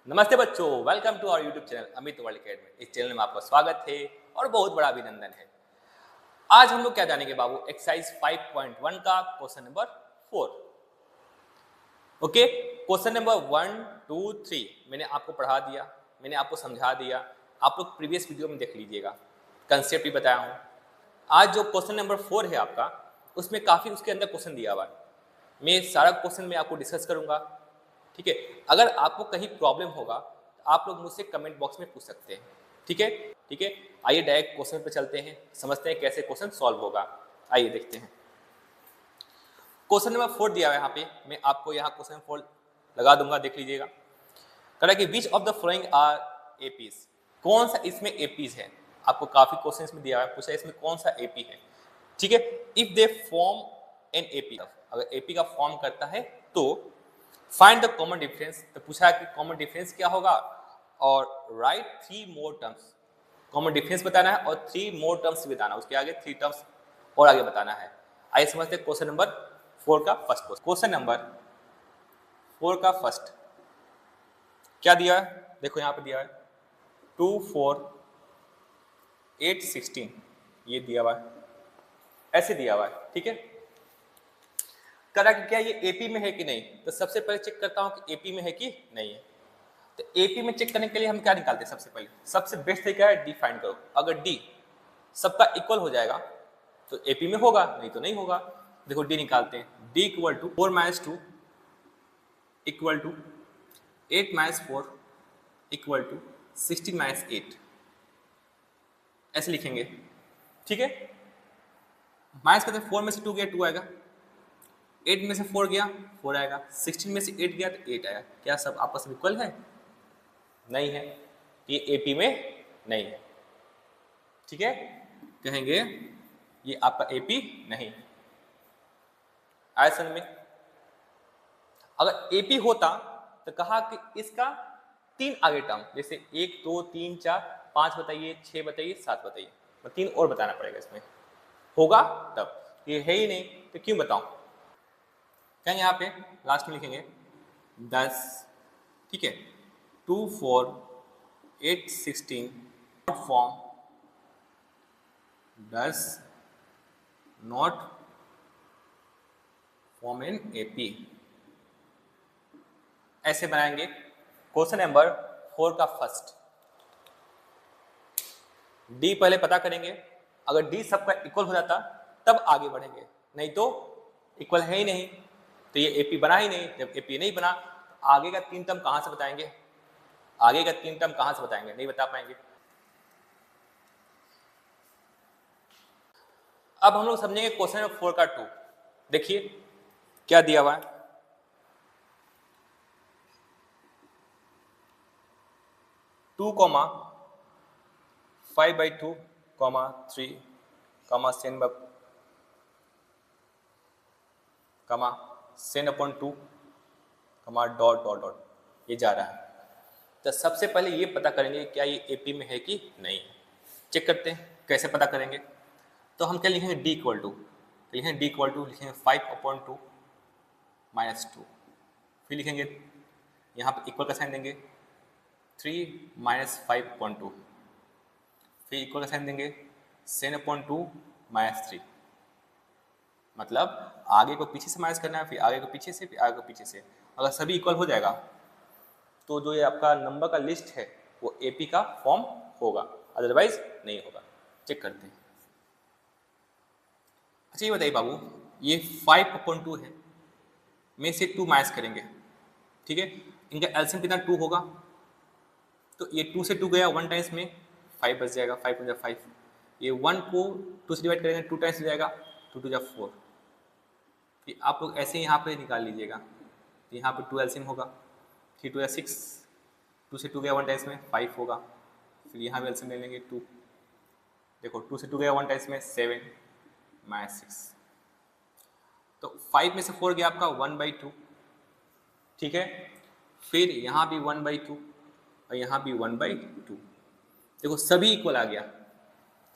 नमस्ते बच्चों, welcome to our YouTube channel Amit World Academy. इस चैनल में आपका स्वागत है और बहुत बड़ा अभिनंदन है। आज हम लोग क्या जानेंगे बाबू? एक्सरसाइज 5.1 का question number 4। Okay, question number 1, 2, 3 मैंने आपको पढ़ा दिया, मैंने आपको समझा दिया। आप लोग प्रीवियस वीडियो में देख लीजिएगा, कंसेप्ट भी बताया हूँ। आज जो क्वेश्चन नंबर 4 है आपका, उसमें काफ़ी उसके अंदर क्वेश्चन दिया हुआ है। मैं सारा क्वेश्चन में आपको डिस्कस करूँगा, ठीक है। अगर आपको कहीं प्रॉब्लम होगा तो आप लोग मुझसे कमेंट बॉक्स में पूछ सकते हैं, ठीक है। ठीक है, आइए डायरेक्ट क्वेश्चन पे चलते हैं, समझते हैं कैसे क्वेश्चन सॉल्व होगा। आइए देखते हैं। क्वेश्चन नंबर 4 दिया हुआ है यहाँ पे, मैं आपको यहाँ क्वेश्चन 4 लगा दूंगा, देख लीजिएगा। कह रहा है कि which of the following are APs, कौन सा इसमें एपीज है। आपको काफी क्वेश्चन इसमें दिया हुआ है, पूछा इसमें कौन सा एपी है, ठीक है। If they form an AP, अगर एपी का फॉर्म करता है तो फाइंड द कॉमन डिफरेंस। तो पूछा है कि कॉमन डिफरेंस क्या होगा, और राइट 3 मोर टर्म्स। कॉमन डिफरेंस बताना है और 3 मोर टर्म्स बताना, उसके आगे 3 टर्म्स और आगे बताना है। आइए समझते हैं क्वेश्चन नंबर 4 का फर्स्ट क्वेश्चन। क्वेश्चन नंबर 4 का फर्स्ट क्या दिया है, देखो यहाँ पे दिया है 2, 4, 8, 16, ये दिया हुआ है, ऐसे दिया हुआ है, ठीक है। कह रहा कि क्या ये एपी में है कि नहीं। तो सबसे पहले चेक करता हूं कि एपी में है कि नहीं है। तो एपी में चेक करने के लिए हम क्या निकालते हैं, सबसे पहले सबसे बेस्ट तरीका है डी फाइंड करो। अगर डी सबका इक्वल हो जाएगा तो एपी में होगा, नहीं तो नहीं होगा। देखो डी निकालते हैं, D equal to 4 - 2 equal to 8 - 4 equal to 16 - 8, ऐसे लिखेंगे, ठीक है। माइनस करते हैं, 4 में से 2 गया 2 आएगा, 8 में से 4 गया 4 आएगा, 16 में से 8 गया तो 8 आएगा। क्या सब आपस में इक्वल है? नहीं है, ये एपी में नहीं है, ठीक है। कहेंगे ये आपका एपी नहीं है। आया समझ में? अगर एपी होता तो कहा कि इसका 3 आगे टर्म, जैसे 1, 2, 3, 4, 5 बताइए, 6 बताइए, 7 बताइए, तो 3 और बताना पड़ेगा इसमें, होगा तब। ये है ही नहीं तो क्यों बताऊं। क्या यहाँ पे लास्ट में लिखेंगे 10, ठीक है। 2, 4, 8, 16 form does not form in AP, ऐसे बनाएंगे। क्वेश्चन नंबर 4 का फर्स्ट, डी पहले पता करेंगे। अगर डी सबका इक्वल हो जाता तब आगे बढ़ेंगे, नहीं तो इक्वल है ही नहीं तो ये एपी बना ही नहीं। जब एपी नहीं बना तो आगे का 3 टर्म कहां से बताएंगे, आगे का 3 टर्म कहां से बताएंगे, नहीं बता पाएंगे। अब हम लोग समझेंगे क्वेश्चन नंबर 4 का 2। देखिए क्या दिया हुआ है, 2, 5/2, 3, 7/2, डॉट डॉट डॉट, ये जा रहा है। तो सबसे पहले ये पता करेंगे क्या ये एपी में है कि नहीं। चेक करते हैं कैसे पता करेंगे। तो हम क्या लिखेंगे, डी इक्वल टू, लिखेंगे डी इक्वल टू, लिखेंगे 5/2 - 2, फिर लिखेंगे यहाँ पे इक्वल का साइन देंगे 3 - 5/2, फिर इक्वल का साइन देंगे 7/2 - 3। मतलब आगे को पीछे से माइनस करना है, फिर आगे को पीछे से, फिर आगे को पीछे से। अगर सभी इक्वल हो जाएगा तो जो ये आपका नंबर का लिस्ट है वो एपी का फॉर्म होगा, अदरवाइज नहीं होगा। चेक करते हैं। अच्छा ये बताइए बाबू, ये 5/2 है, में से 2 माइनस करेंगे, ठीक है। इनका एलसीएम कितना 2 होगा, तो ये 2 से 2 गया 1 टाइम्स में 5 बच जाएगा, 5 × 5। ये 1 को 2 से डिवाइड करेंगे 2 टाइम्स हो जाएगा, 2 × 4। फिर आप लोग ऐसे यहाँ पे निकाल लीजिएगा, तो यहाँ पे 2 एलसीएम होगा, 3 × 2 = 6, 2 से 2 गया 1 टाइम्स में 5 होगा। फिर यहाँ भी एलसीएम ले लेंगे 2, देखो 2 से 2 गया 1 टाइम्स में 7 - 6, तो 5 में से 4 गया आपका 1/2, ठीक है। फिर यहाँ भी 1/2 और यहाँ भी 1/2, देखो सभी इक्वल आ गया,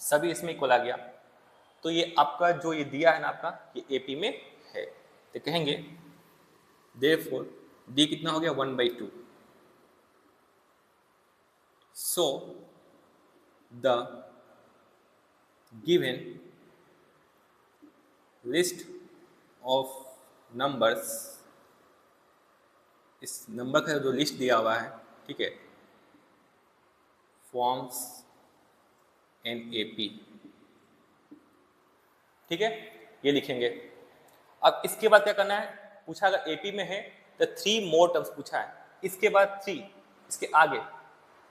सभी इसमें इक्वल आ गया। तो ये आपका जो ये दिया है ना आपका, ये एपी में है। तो कहेंगे देयरफॉर डी कितना हो गया 1/2, So the given list of numbers, इस नंबर का जो लिस्ट दिया हुआ है, ठीक है, फॉर्म्स एन ए पी, ठीक है, ये लिखेंगे। अब इसके बाद क्या करना है, पूछा अगर एपी में है तो 3 मोर टर्म्स पूछा है, इसके बाद 3, इसके आगे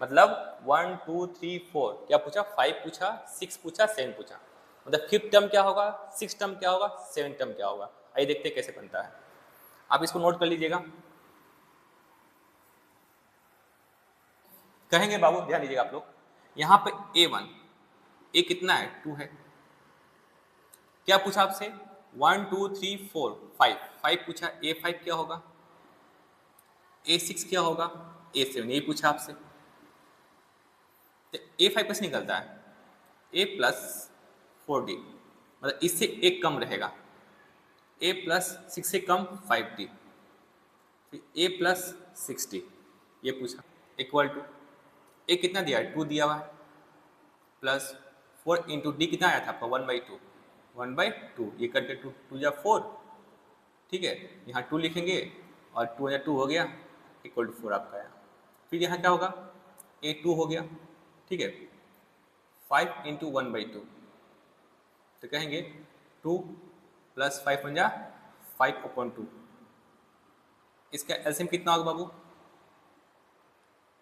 मतलब 1 2 3 4 क्या पूछा, 5 पूछा, 6 पूछा, 7 पूछा, मतलब 5th टर्म क्या होगा, 6th टर्म क्या होगा, 7th टर्म क्या होगा। आइए देखते हैं कैसे बनता है। आप इसको नोट कर लीजिएगा। कहेंगे बाबू ध्यान दीजिएगा आप लोग, यहाँ पे A1, ए कितना है, 2 है। क्या पूछा आपसे, 1 2 3 4 5 पूछा, A5 क्या होगा, A6 क्या होगा, A7, यही पूछा आपसे। तो A5 कैसे निकलता है, A प्लस 4D, मतलब इससे एक कम रहेगा, A प्लस 6 से कम 5D, A प्लस 6D, ये पूछा, इक्वल टू ए कितना दिया है, 2 दिया हुआ है, प्लस 4 इंटू डी कितना आया था आपका, 1/2, 1/2, ये करके 2 2 या 4, ठीक है, यहाँ 2 लिखेंगे और 2 या 2 हो गया, इक्वल टू 4 आपका आया। फिर यहाँ क्या होगा, A2 हो गया, ठीक है, 5 इंटू 1/2, तो कहेंगे 2 प्लस 5 बन जा 5/2, इसका एलसीएम कितना होगा बाबू,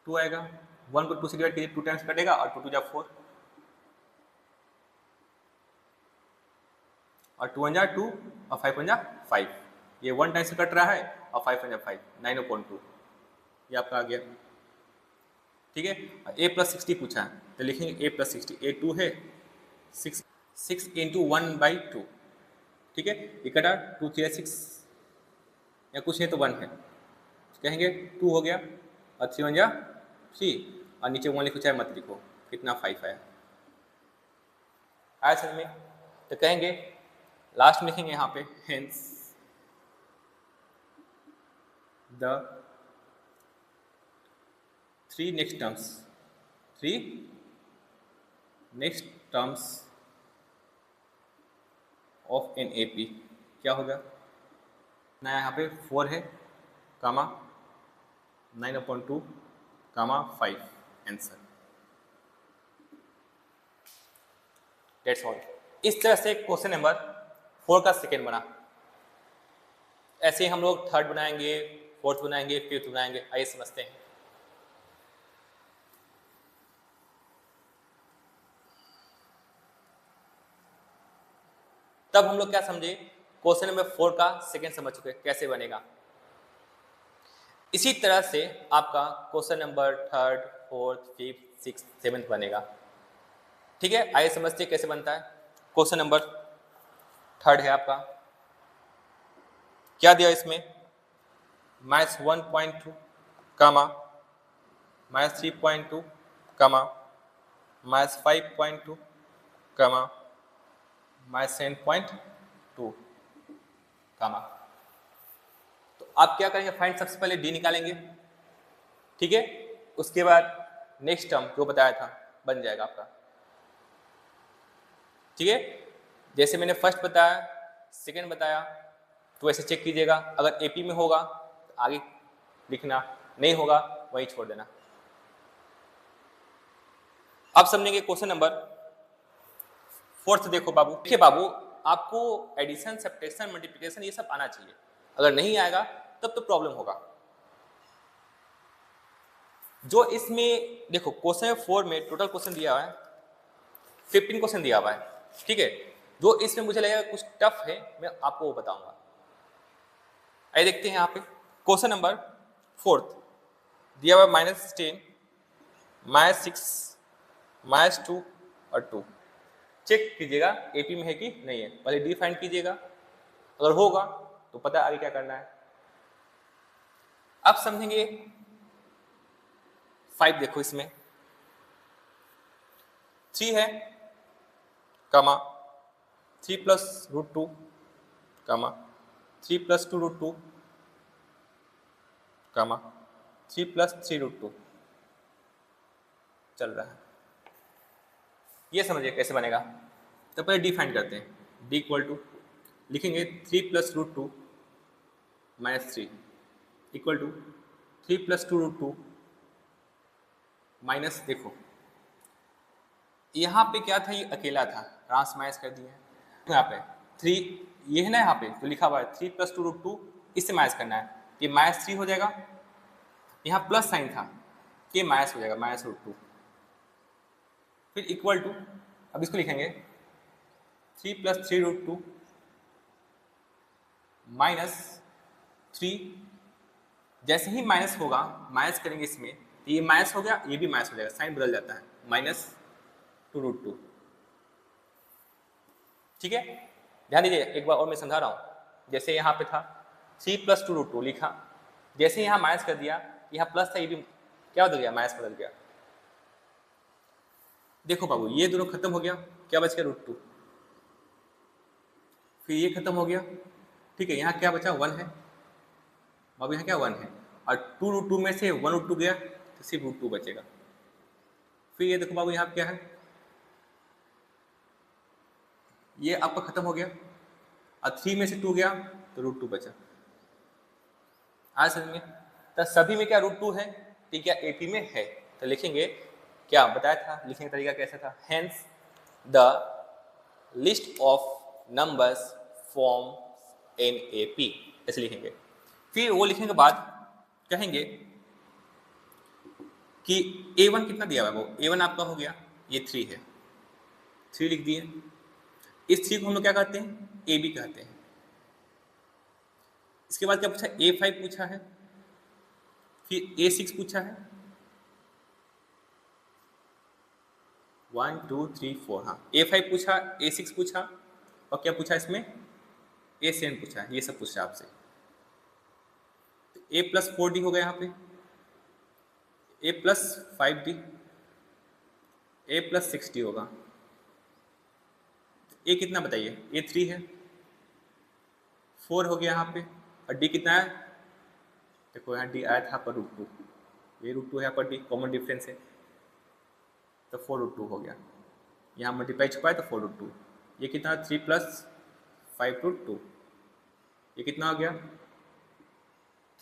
2 आएगा, 1 को 2 से डिवाइड कीजिए, 2 टाइम्स कटेगा और 2 2 जा 4, और 2 1 जा 2 और 5 1 जा 5, ये 1 टाइम से कट रहा है और 5 1 जा 5, 9/2, ये आपका आ गया, ठीक है। ए प्लस 60 पूछा है तो लिखेंगे ए प्लस 60, A2 है 6 इंटू 1/2, ठीक है, ये कटा 2 3 6 या कुछ है तो 1 है, कहेंगे 2 हो गया और 3 1 जा 3, और नीचे 1 लिखो चाहे मत लिखो, कितना 5 आया, आया समझ में। तो कहेंगे लास्ट में लिखेंगे यहाँ पे, hence the 3 next terms of an A P क्या होगा, ना यहाँ पे 4 है, comma 9/2, comma 5, answer, that's all. इस तरह से क्वेश्चन नंबर 4 का सेकेंड बना। ऐसे ही हम लोग थर्ड बनाएंगे, फोर्थ बनाएंगे, फिफ्थ बनाएंगे। आइए समझते हैं। तब हम लोग क्या समझे, क्वेश्चन नंबर 4 का सेकेंड समझ चुके कैसे बनेगा। इसी तरह से आपका question number third, fourth, fifth, six, seventh बनेगा। ठीक है, आइए समझते हैं कैसे बनता है। क्वेश्चन नंबर थर्ड है आपका, क्या दिया इसमें, -1.2 कामा -3.2 कामा -5.2 कामा -7.2 कामा। तो आप क्या करेंगे, फाइंड सबसे पहले डी निकालेंगे, ठीक है, उसके बाद नेक्स्ट टर्म जो बताया था बन जाएगा आपका। ठीक है, जैसे मैंने फर्स्ट बताया, सेकंड बताया, तो वैसे चेक कीजिएगा। अगर एपी में होगा तो आगे लिखना, नहीं होगा वहीं छोड़ देना। अब समझेंगे क्वेश्चन नंबर फोर्थ। देखो बाबू, देखिए बाबू, आपको एडिशन, सब्ट्रैक्शन, मल्टीप्लिकेशन ये सब आना चाहिए। अगर नहीं आएगा तब तो प्रॉब्लम होगा। जो इसमें देखो क्वेश्चन 4 में टोटल क्वेश्चन दिया हुआ है 15 क्वेश्चन दिया हुआ है, ठीक है। जो इसमें मुझे लगेगा कुछ टफ है, मैं आपको वो बताऊंगा। आइए देखते हैं यहाँ पे क्वेश्चन नंबर फोर्थ दिया हुआ -10, -6, -2 और 2। चेक कीजिएगा एपी में है कि नहीं है, पहले डी फाइंड कीजिएगा। अगर होगा तो पता है आगे क्या करना है। अब समझेंगे 5। देखो इसमें 3 है, कामा 3 प्लस √2 कामा 3 प्लस 2 √2 कामा 3 प्लस 3 √2। चल रहा है। ये समझिए कैसे बनेगा। तो पहले डी फाइंड करते हैं। डी इक्वल टू लिखेंगे 3 plus root two minus 3 equal to 3 plus two root two minus, देखो यहाँ पे क्या था, ये अकेला था, ट्रांस माइनस कर दिए हैं। यहाँ पे 3 ये है ना, यहाँ पे तो लिखा हुआ है 3 प्लस टू रूट टू, इससे माइनस करना है, ये माइनस 3 हो जाएगा। यहाँ प्लस साइन था, ये माइनस हो जाएगा, माइनस रूट टू। फिर इक्वल टू, अब इसको लिखेंगे 3 प्लस 3 रूट टू माइनस 3। जैसे ही माइनस होगा, माइनस करेंगे इसमें, तो ये माइनस हो गया, ये भी माइनस हो जाएगा, साइन बदल जाता है, माइनस टू रूट टू। ठीक है, ध्यान दीजिए, एक बार और मैं समझा रहा हूँ। जैसे यहाँ पे था 3 प्लस टू रूट टू लिखा, जैसे यहाँ माइनस कर दिया, यहाँ प्लस था, ये भी क्या बदल गया, माइनस बदल गया। देखो बाबू, ये दोनों खत्म हो गया, क्या बच गया, रूट टू। फिर ये खत्म हो गया, ठीक है, यहाँ क्या बचा, 1 है बाबू, यहाँ क्या 1 है, और 2 रूट टू में से 1 रूट टू गया, तो सिर्फ रूट टू बचेगा। फिर ये देखो बाबू, यहाँ क्या है, ये आपका खत्म हो गया, और 3 में से 2 गया, तो रूट टू बचा। आज समझ में, तो सभी में क्या रूट टू है, ठीक है, एपी में है। तो लिखेंगे, क्या बताया था, लिखने का तरीका कैसा था, hence the list of numbers form in AP, ऐसे लिखेंगे। फिर वो लिखने के बाद कहेंगे कि a1 कितना दिया हुआ है, वो a1 आपका हो गया, ये 3 है, 3 लिख दिए। इस 3 को हम लोग क्या कहते हैं, ab कहते हैं। इसके बाद क्या पूछा, a5 पूछा है, फिर a6 पूछा है, 1 2 3 4, हाँ a5 पूछा, a6 पूछा, और क्या पूछा इसमें, a7 पूछा, ये सब पूछा आपसे। तो a प्लस 4d हो गया यहाँ पे, a plus 5d, a plus 6d होगा। a कितना बताइए, a 3 है, 4 हो गया यहाँ पे, और d कितना है, देखो यहाँ d आया था पर रूट टू, ये रूट टू है यहाँ पर, d कॉमन डिफरेंस है, तो 4 रूट टू हो गया। यहाँ मल्टीप्लाई छुपा है तो 4 रूट टू। ये कितना, 3 प्लस 5 रूट टू, ये कितना हो गया,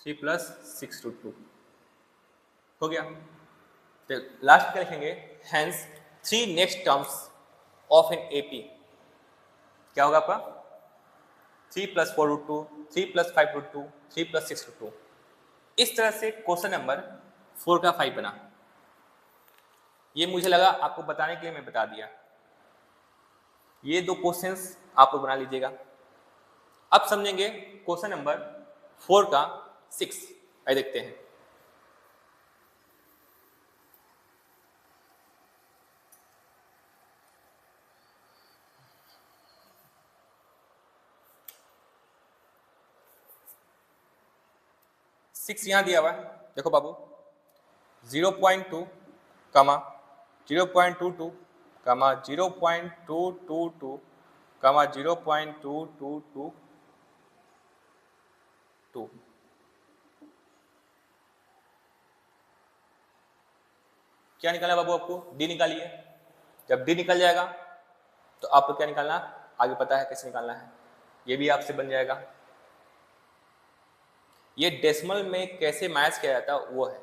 3 प्लस 6 रूट टू हो गया। तो लास्ट क्या लिखेंगे, hence 3 next terms of an AP, क्या होगा आपका, 3 plus 4 root two, 3 plus 5 root two, 3 plus 6 root two. इस तरह से क्वेश्चन नंबर 4 का 5 बना। ये मुझे लगा आपको बताने के लिए मैं बता दिया। ये 2 क्वेश्चंस आप लोग बना लीजिएगा। अब समझेंगे क्वेश्चन नंबर 4 का 6, आइए देखते हैं। सिक्स यहाँ दिया हुआ है, देखो बाबू 0.2 कमा 0.22 कमा 0.222 कमा 0.2222 क्या निकालना बाबू आपको, डी निकालिए। जब डी निकल जाएगा तो आपको क्या निकालना, आगे पता है कैसे निकालना है, ये भी आपसे बन जाएगा। ये डेसिमल में कैसे मैच किया जाता है वो है,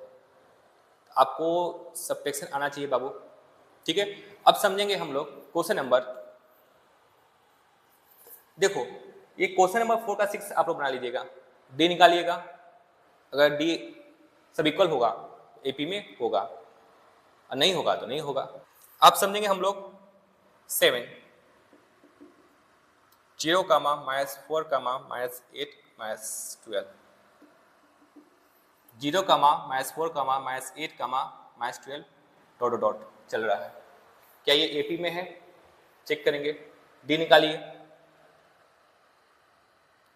आपको सब्ट्रैक्शन आना चाहिए बाबू, ठीक है। अब समझेंगे हम लोग क्वेश्चन नंबर, देखो ये क्वेश्चन नंबर 4 का 6 आप लोग बना लीजिएगा, डी निकालिएगा। अगर डी सब इक्वल होगा एपी में होगा, और नहीं होगा तो नहीं होगा। अब समझेंगे हम लोग 7 0 कामा -4 कामा -8 -12 0 कामा -4 कामा -8 कामा -12 डॉट डॉट डॉट चल रहा है। क्या ये एपी में है, चेक करेंगे। डी निकालिए,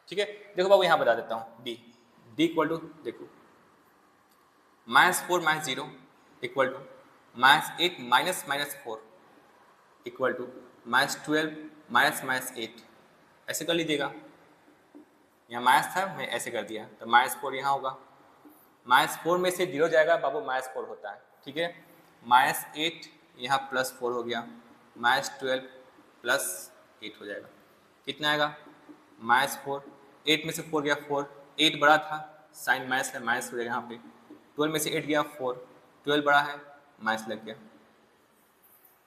ठीक है। देखो बाबू यहाँ बता देता हूँ, डी इक्वल टू, देखो -4 -0 इक्वल टू -8 -4 इक्वल टू -12 -8, ऐसे कर लीजिएगा। यहाँ माइनस था, मैं ऐसे कर दिया, तो -4 यहाँ होगा। -4 में से 0 जाएगा बाबू, -4 होता है, ठीक है। -8 यहाँ +4 हो गया, -12 +8 हो जाएगा। कितना आएगा? -4, 8 में से 4 गया 4, 8 बड़ा था, साइन माइनस है, माइनस हो जाएगा यहाँ पे। 12 में से 8 गया 4, 12 बड़ा है, माइनस लग गया।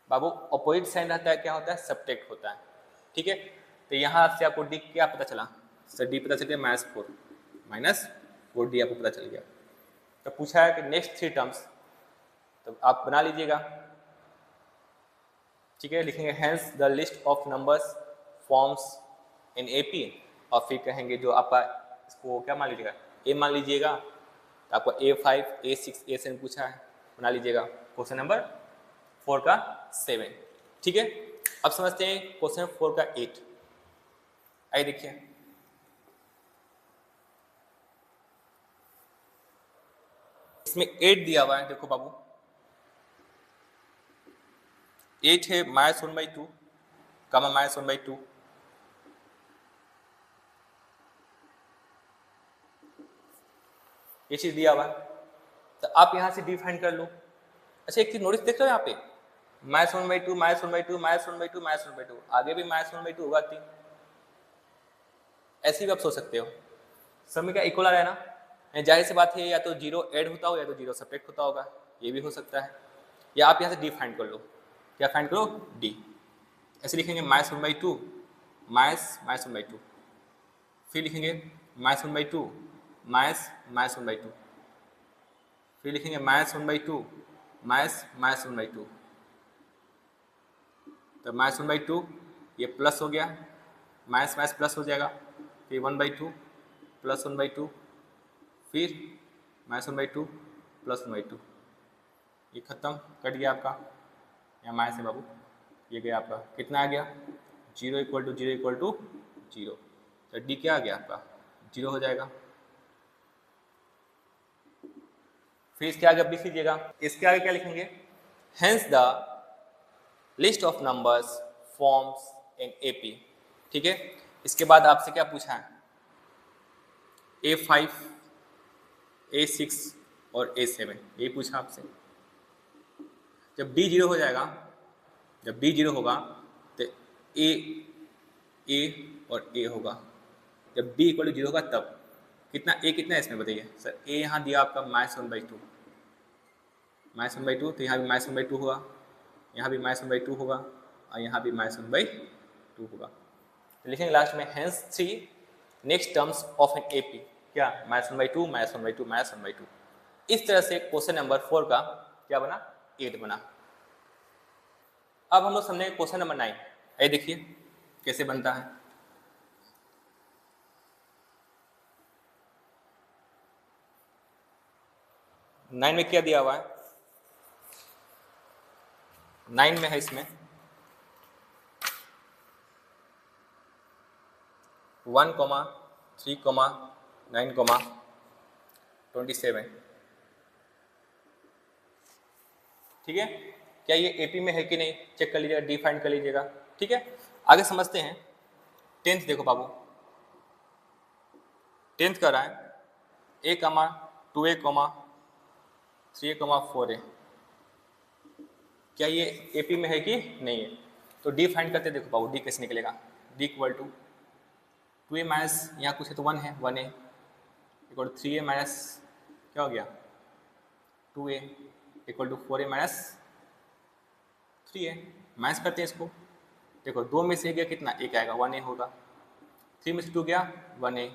बाबू अपोजिट साइन रहता है क्या होता है? सब्ट्रैक्ट होता है। ठीक है, तो यहाँ से आपको डी क्या पता चला? सर डी पता चल गया -4 डी आपको पता चल गया। तो पूछा है कि नेक्स्ट 3 टर्म्स, तो आप बना लीजिएगा। ठीक है, लिखेंगे hence the list of numbers forms in AP, और फिर कहेंगे जो आपका इसको क्या मान लीजिएगा? ए मान लीजिएगा। तो आपको A5, A6, A7 पूछा है, बना लीजिएगा। क्वेश्चन नंबर 4 का 7। ठीक है, अब समझते हैं क्वेश्चन 4 का 8। आइए देखिए, इसमें 8 दिया हुआ है। देखो बाबू, 8 है -1/2 कमा -1/2, ये चीज दिया हुआ है। तो आप यहां से डिफाइन कर लो। अच्छा, एक चीज नोटिस देख रहे हो यहाँ पे, -1/2 -1/2 -1/2 -1/2, आगे भी -1/2 होगा 3। ऐसे भी आप सोच सकते हो। सब में क्या इक्वल आ रहा है ना? जाहिर सी बात है, या तो 0 ऐड होता हो या तो 0 सब्ट्रैक्ट होता होगा, ये भी हो सकता है। या आप यहाँ से डी फाइंड कर लो। क्या फाइंड करो? डी। ऐसे लिखेंगे -1/2 -1/2, फिर लिखेंगे -1/2 -1/2, फिर लिखेंगे -1/2 -1/2। तो -1/2 ये प्लस हो गया, माइनस माइनस प्लस हो जाएगा, फिर 1/2 प्लस 1/2, फिर -1/2 प्लस 1/2, ये खत्म, कट गया आपका। यहाँ माइनस है बाबू, ये गया आपका। कितना आ गया? 0 = 0 = 0। तो डी क्या आ गया आपका? 0 हो जाएगा। फिर इसके आगे अब लिख लीजिएगा, इसके आगे क्या लिखेंगे? Hence the list of numbers forms in AP. ठीक है, इसके बाद आपसे क्या पूछा है? A5, A6 और A7, ये पूछा आपसे। जब D 0 हो जाएगा, जब D 0 होगा तो A और A होगा। जब D = 0 होगा तब कितना A कितना है इसमें बताइए? सर A यहाँ दिया आपका -1/2, तो यहाँ भी -1/2 होगा, यहाँ भी -1/2 होगा, और यहाँ भी -1/2 होगा। तो लिखेंगे लास्ट में hence 3 next terms of an AP, क्या? -1/2 -1/2 -1/2। इस तरह से क्वेश्चन नंबर 4 का क्या बना? 8 बना। अब हम लोग समझेंगे क्वेश्चन नंबर 9। ये देखिए कैसे बनता है। नाइन में क्या दिया हुआ है? 9 में है इसमें 1, 3, 9, 27। ठीक है, क्या ये एपी में है कि नहीं चेक कर लीजिएगा, डिफाइन कर लीजिएगा। ठीक है, आगे समझते हैं। 10th देखो बाबू, 10th कर रहा है A, 2A, 3A, 4A। क्या ये एपी में है कि नहीं है? तो डी फाइंड करते देखो बाबू, डी कैसे निकलेगा? डी = 2A माइनस यहाँ कुछ है तो 1 है, 1A = 3A माइनस क्या हो गया? 2A = 4A minus 3A। Minus करते हैं इसको, देखो 2 में से गया कितना? 1 आएगा, 1A होगा। 3 में से 2 गया 1A।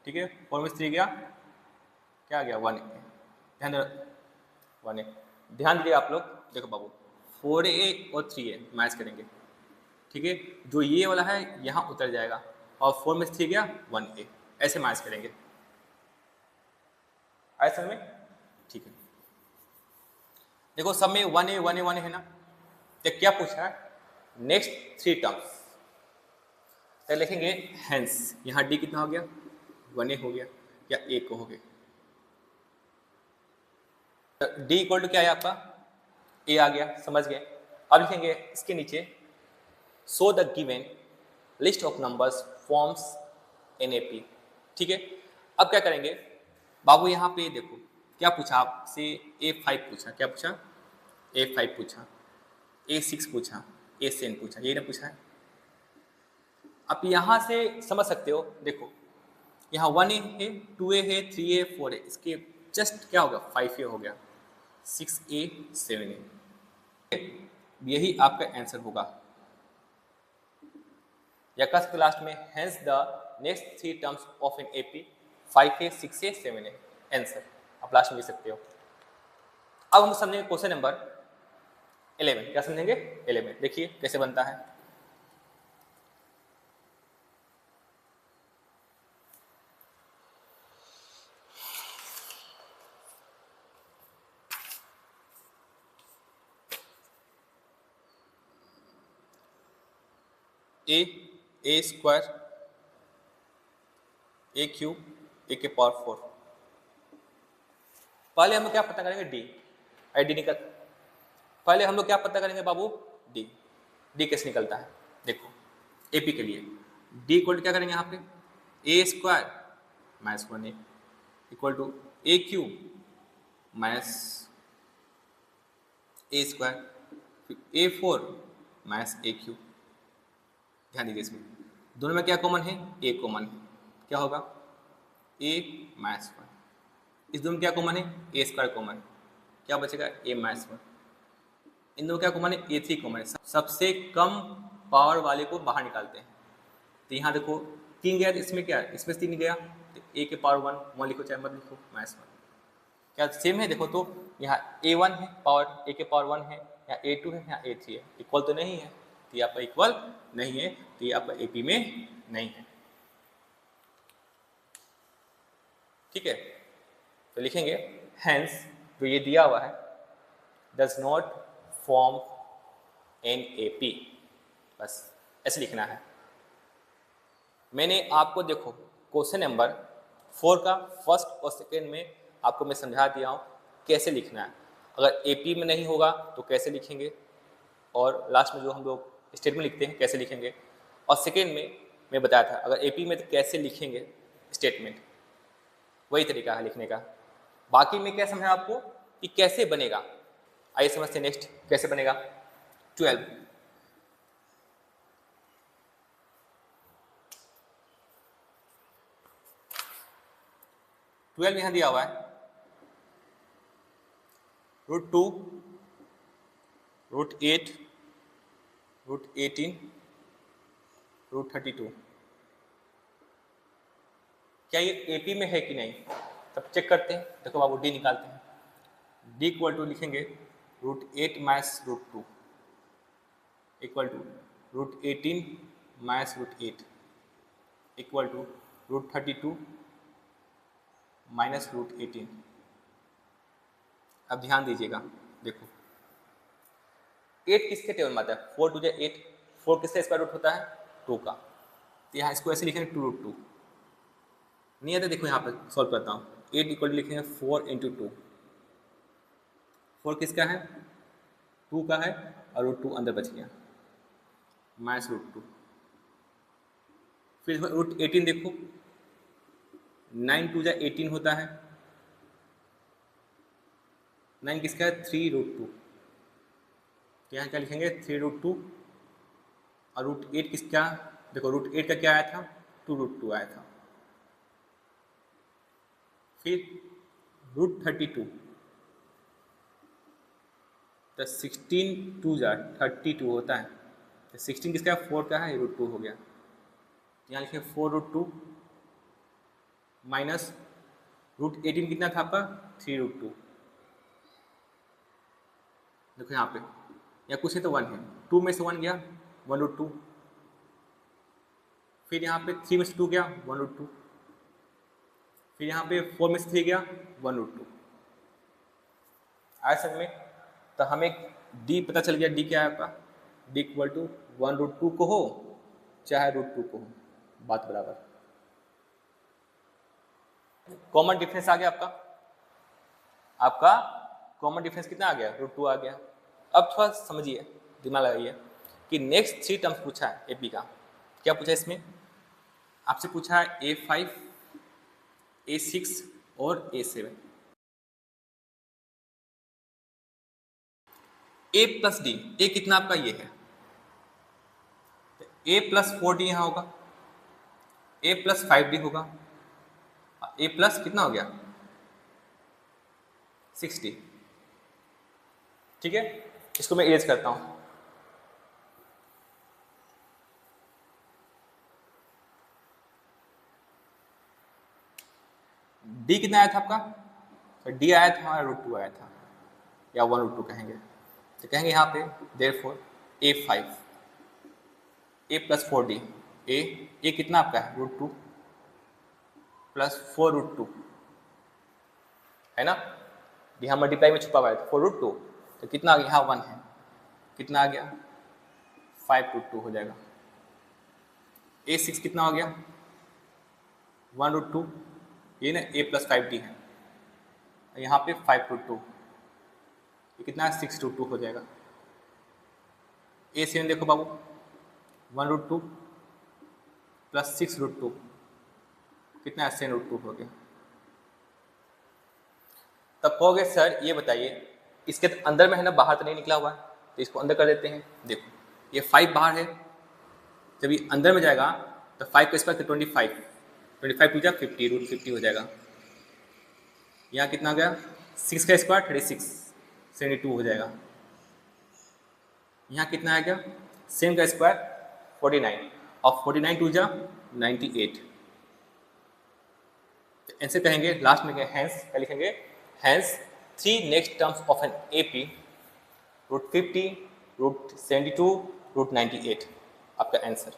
ठीक है, 4 में से 3 गया क्या आ गया? 1A। ध्यान दीजिए आप लोग। देखो बाबू 4A और 3A माइनस करेंगे। ठीक है, जो ये वाला है यहाँ उतर जाएगा, और 4 में से 3 गया 1A, ऐसे माइनस करेंगे। आए समझ में? ठीक है, देखो सब में 1A 1A 1A है ना। तो क्या पूछा है? Next 3 terms. तो लिखेंगे हेंस, यहाँ डी कितना हो गया? 1A हो गया, या 1 को हो गया। तो डी = क्या है आपका? ए आ गया, समझ गए। अब लिखेंगे इसके नीचे so the given list of numbers forms in AP. ठीक है, अब क्या करेंगे बाबू? यहाँ पे देखो क्या पूछा आपसे? A5 पूछा। क्या पूछा? A5 पूछा, A6 पूछा, A7 पूछा, ये ना पूछा है। आप यहाँ से समझ सकते हो, देखो यहाँ 1A है, 2A है, 3A, 4A, इसके जस्ट क्या होगा 5A हो गया, 6A, 7A, यही आपका आंसर होगा। या कस के लास्ट में hence the next 3 terms of an AP 5A, 6A, 7A answer आप लास्ट में लिख सकते हो। अब हम समझेंगे क्वेश्चन नंबर 11। क्या समझेंगे? 11। देखिए कैसे बनता है। ए स्क्वायर ए क्यूब ए के पावर 4। पहले हम लोग क्या पता करेंगे? डी। आई डी निकल, पहले हम लोग क्या पता करेंगे बाबू? डी। डी कैसे निकलता है देखो, एपी के लिए डी इक्वल टू क्या करेंगे यहाँ पे? A square minus 1A equal to A cube minus A square, A4 minus A cube. ध्यान दीजिए इसमें दोनों में क्या कॉमन है? ए कॉमन है, क्या होगा? ए माइनस 1। इस दोनों में क्या कॉमन है? ए स्क्वायर कॉमन है, क्या बचेगा? ए माइनस 1। इन दोनों क्या कॉमन है? A3 कॉमन है। सबसे कम पावर वाले को बाहर निकालते हैं। तो यहाँ देखो 3 गया, तो इसमें क्या है? इसमें 3 गया, तो ए के पावर 1 लिखो चाहे मत लिखो, माइनस 1। क्या सेम है? देखो तो यहाँ A1 है पावर, ए के पावर 1 है, यहाँ A2 है, यहाँ A3 है, इक्वल तो नहीं है, तो ये आपका इक्वल नहीं है, तो ये आपका एपी में नहीं है। ठीक है, तो लिखेंगे हेंस जो ये दिया हुआ है does not form an AP, बस ऐसे लिखना है। मैंने आपको देखो क्वेश्चन नंबर 4 का फर्स्ट और सेकेंड में आपको मैं समझा दिया हूँ कैसे लिखना है। अगर एपी में नहीं होगा तो कैसे लिखेंगे, और लास्ट में जो हम लोग स्टेटमेंट लिखते हैं कैसे लिखेंगे, और सेकेंड में मैं बताया था अगर एपी में तो कैसे लिखेंगे स्टेटमेंट, वही तरीका है लिखने का। बाकी मैं क्या समझा आपको कि कैसे बनेगा, आइए समझते हैं नेक्स्ट कैसे बनेगा। 12 यहाँ दिया हुआ है √2, √8, √18, √32। क्या ये एपी में है कि नहीं, तब चेक करते हैं। देखो बाबू डी निकालते हैं। डी इक्वल टू लिखेंगे √8 minus √2 equal to √18 minus √8 equal to √32 minus √18। अब ध्यान दीजिएगा, देखो 8 किसके टेबल में आता है? 4 टू 8, 4 किसका स्क्वायर रूट होता है? 2 का। तो यहाँ इसको ऐसे लिखेंगे 2√2। नहीं आता, देखो यहाँ पर सॉल्व करता हूँ। 8 इक्वल टू लिखेंगे 4 इंटू 2। 4 किसका है? 2 का है, और √2 अंदर बच गया, माइनस √2। फिर √18 देखो, 9 टू 18 होता है, 9 किसका है? 3√2। तो यहाँ क्या लिखेंगे? 3√2, और √8 किसका? देखो √8 का क्या आया था? 2√2 आया था। फिर √32, तो 16 2 32 होता है, तो 16 किसका है? 4 का है, √2 हो गया। यहाँ लिखे 4√2 माइनस √18 कितना था आपका? 3√2। देखो यहाँ पे या कुछ है तो 1 है, 2 में से 1 गया, 1√2। फिर यहाँ पे 3 में से 2 गया, 1√2। फिर यहाँ पे 4 में से 3 गया, 1√2। आया समझ में? तो हमें डी पता चल गया। डी क्या है आपका? डी इक्वल टू 1√2 को हो चाहे √2 को हो, बात बराबर। कॉमन डिफरेंस आ गया आपका। आपका कॉमन डिफरेंस कितना आ गया? √2 आ गया। अब थोड़ा समझिए, दिमाग लगाइए कि नेक्स्ट 3 टर्म्स पूछा है एपी का। क्या पूछा है इसमें? आपसे पूछा है A5, A6 और A7। ए प्लस डी, ए कितना आपका ये है, ए प्लस 4d यहाँ होगा, ए प्लस 5d होगा, ए प्लस कितना हो गया 60। ठीक है, इसको मैं इरेज करता हूं। डी कितना आया था आपका, तो डी आया था हमारा √2 आया था, या 1√2 कहेंगे, तो कहेंगे यहाँ पे therefore a5 a plus 4d, ए कितना आपका है √2 प्लस 4√2 है ना, यहाँ मल्टीप्लाई में छुपा हुआ है 4√2, तो कितना आ गया यहाँ 1 है, कितना आ गया 5√2 हो जाएगा। a6 कितना हो गया 1√2, ये ना a प्लस 5d है, यहाँ पे 5√2, ये कितना है 6√2 हो जाएगा। a7 देखो बाबू 1√2 प्लस 6√2 कितना है 7√2 हो गया। तब कहोगे सर ये बताइए इसके तो अंदर में है ना, बाहर तो नहीं निकला हुआ है, तो इसको अंदर कर देते हैं। देखो ये 5 बाहर है, जब ये अंदर में जाएगा तो 5 का स्क्वायर 25, 25 टू जा 50, √50 हो जाएगा। यहाँ कितना आ गया 6 का स्क्वायर 36, 72 हो जाएगा। यहाँ कितना आ गया 7 का स्क्वायर 49, और 49 टू जा 98। तो ऐसे कहेंगे लास्ट में हैंस क्या लिखेंगे, hence 3 next terms of an AP √50, √72, √98 आपका आंसर।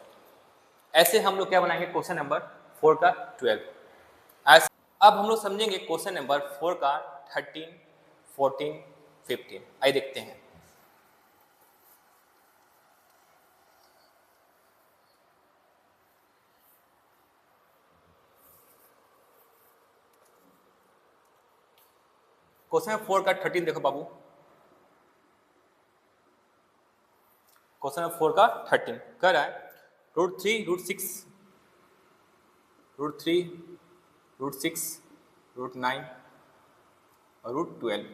ऐसे हम लोग क्या बनाएंगे क्वेश्चन नंबर 4 का 12। अब हम लोग समझेंगे क्वेश्चन नंबर 4 का 13, 14, 15। आइए देखते हैं। क्वेश्चन 4 का 13 देखो बाबू, क्वेश्चन 4 का 13 कह रहा है √3, √6, √3, √6, √9 और √12।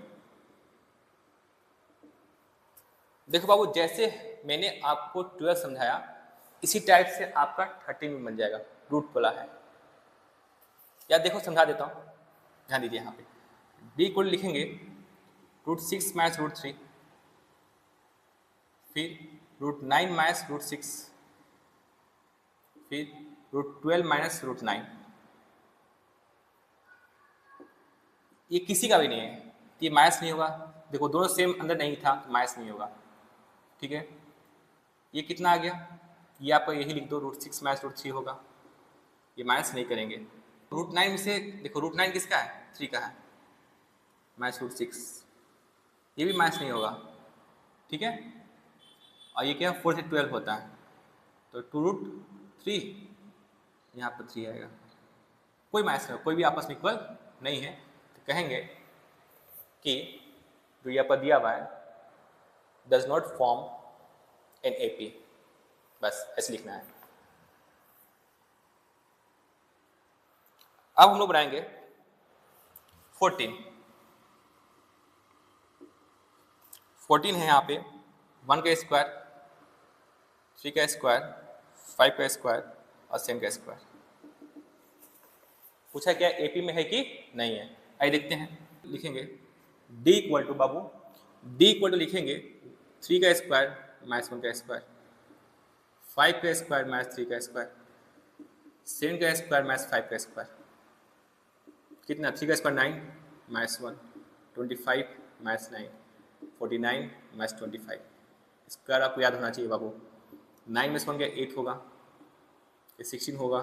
देखो बाबू जैसे मैंने आपको 12 समझाया इसी टाइप से आपका 13 भी बन जाएगा, रूट वाला है। या देखो समझा देता हूँ, ध्यान दीजिए यहाँ पे b को लिखेंगे √6 माइनस √3, फिर √9 माइनस √6, फिर √12 माइनस √9। ये किसी का भी नहीं है, ये माइनस नहीं होगा। देखो दोनों सेम अंदर नहीं था तो माइनस नहीं होगा। ठीक है, ये कितना आ गया, ये आपका यही लिख दो √6 माइनस √3 होगा, ये माइनस नहीं करेंगे। √9 में से देखो √9 किसका है 3 का है, माइनस √6, ये भी माइनस नहीं होगा। ठीक है, और ये क्या 4 से 12 होता है तो 2√3 यहाँ पर 3 आएगा। कोई माइनस नहीं, कोई भी आपस में इक्वल नहीं है, तो कहेंगे कि जो यहाँ पर दिया हुआ है does not form an AP, बस ऐसे लिखना है। अब हम लोग बनाएंगे 14। 14 है यहाँ पे 1 का स्क्वायर, 3 का स्क्वायर, 5 का स्क्वायर और 7 का स्क्वायर। पूछा क्या AP में है कि नहीं है, आइए देखते हैं। लिखेंगे D इक्वल टू बाबू, D इक्वल टू लिखेंगे 3 का स्क्वायर माइनस 1 का स्क्वायर, 5 का स्क्वायर माइनस 3 का स्क्वायर, 7 का स्क्वायर माइनस 5 का स्क्वायर। कितना 3 का square 9 minus 1, 25 minus 9, 49 minus 25। Square आपको याद होना चाहिए बाबू। 9 में से 1 गया 8 होगा, ये 16 होगा,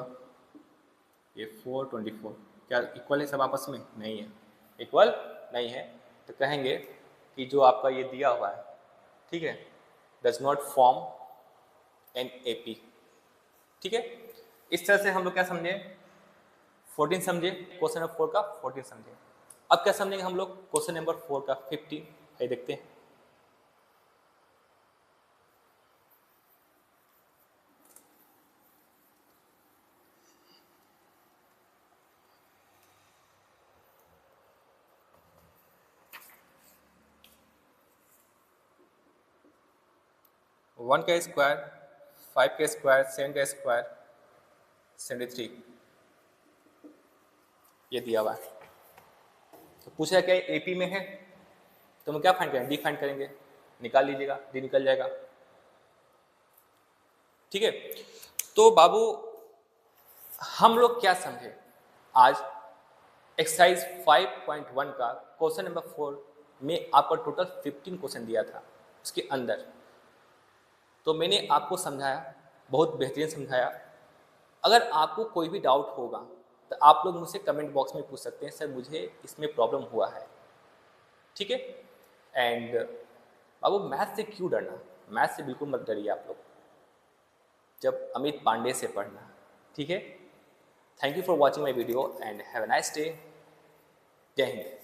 ये 4, 24। क्या इक्वल है सब आपस में? नहीं है, इक्वल नहीं है। तो कहेंगे कि जो आपका ये दिया हुआ है, ठीक है, does not form an AP। ठीक है, इस तरह से हम लोग क्या समझे 14 समझे, क्वेश्चन नंबर 4 का 14 समझे। अब क्या समझेंगे हम लोग क्वेश्चन नंबर 4 का 15। आइए देखते हैं। 1 का स्क्वायर, 5 का स्क्वायर, 7 का स्क्वायर, 73 ये दिया हुआ है। तो पूछा क्या एपी में है, तो हम क्या फाइंड करेंगे, डी फाइंड करेंगे, निकाल लीजिएगा, डी निकल जाएगा। ठीक है, तो बाबू हम लोग क्या समझे आज एक्सरसाइज 5.1 का क्वेश्चन नंबर 4 में आपका टोटल 15 क्वेश्चन दिया था, उसके अंदर तो मैंने आपको समझाया, बहुत बेहतरीन समझाया। अगर आपको कोई भी डाउट होगा तो आप लोग मुझसे कमेंट बॉक्स में पूछ सकते हैं, सर मुझे इसमें प्रॉब्लम हुआ है। ठीक है, एंड बाबू मैथ से क्यों डरना, मैथ से बिल्कुल मत डरिए आप लोग, जब अमित पांडे से पढ़ना। ठीक है, thank you for watching my video and have a nice day. जय हिंद।